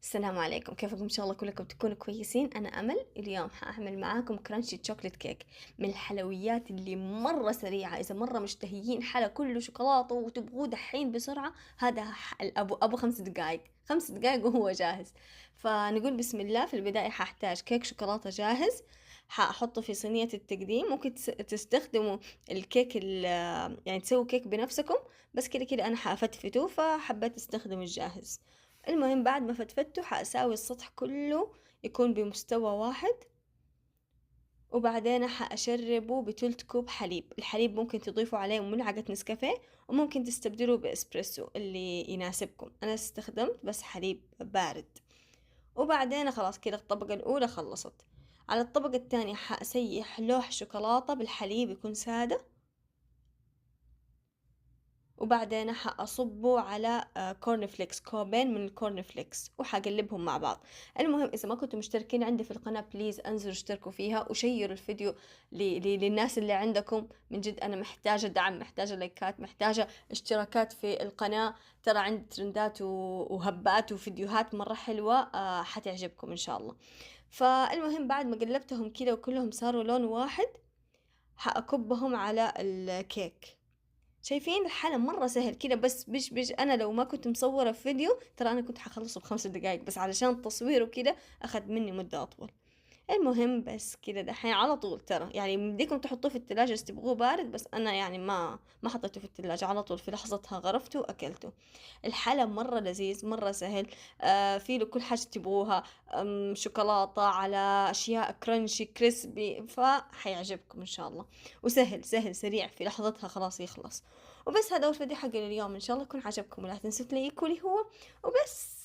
السلام عليكم، كيفكم؟ إن شاء الله كلكم تكونوا كويسين. أنا أمل. اليوم حأعمل معاكم كرانشي شوكليت كيك من الحلويات اللي مرة سريعة. إذا مرة مشتهيين حلا كله شوكولاتة وتبغوه دحين بسرعة، هذا أبو 5 دقايق، 5 دقايق وهو جاهز. فنقول بسم الله. في البداية حأحتاج كيك شوكولاتة جاهز، حأحطه في صينية التقديم. ممكن تستخدموا الكيك يعني تسووا كيك بنفسكم، بس كده كده أنا حأفتفته فحبيت أستخدم الجاهز. المهم بعد ما فتفته حأساوي السطح كله يكون بمستوى واحد، وبعدين حأشربه بتلت كوب حليب. الحليب ممكن تضيفوا عليه ملعقة نسكافيه، وممكن تستبدلوا بإسبريسو اللي يناسبكم. أنا استخدمت بس حليب بارد. وبعدين خلاص كده الطبقة الأولى خلصت. على الطبقة الثانية حأسيح لوح شوكولاتة بالحليب يكون سادة، وبعدين حأصبه على كورن فليكس، كوبين من الكورن فليكس، وحقلبهم مع بعض. المهم إذا ما كنتم مشتركين عندي في القناة بليز انزلوا اشتركوا فيها وشيروا الفيديو للناس اللي عندكم. من جد أنا محتاجة دعم، محتاجة لايكات، محتاجة اشتراكات في القناة. ترى عندي ترندات وهبات وفيديوهات مرة حلوة، حتعجبكم إن شاء الله. فالمهم بعد ما قلبتهم كده وكلهم صاروا لون واحد، حأكبهم على الكيك. شايفين الحالة مرة سهل كده، بس بش أنا لو ما كنت مصورة في فيديو ترى أنا كنت حخلصه ب5 دقايق، بس علشان التصوير وكده أخذ مني مدة أطول. المهم بس كده دحين على طول، ترى يعني بديكم تحطوه في التلاجة بس تبغوه بارد، بس أنا يعني ما حطيته في التلاجة، على طول في لحظتها غرفته وأكلته. الحلى مرة لذيذ، مرة سهل. في له كل حاجة تبغوها، شوكولاتة على أشياء كرنشي كريسبي، فحيعجبكم إن شاء الله. وسهل سهل سريع، في لحظتها خلاص يخلص. وبس هذا هو الفيديو حقي لليوم، إن شاء الله يكون عجبكم، ولا تنسوا تلايكوا لي هو. وبس.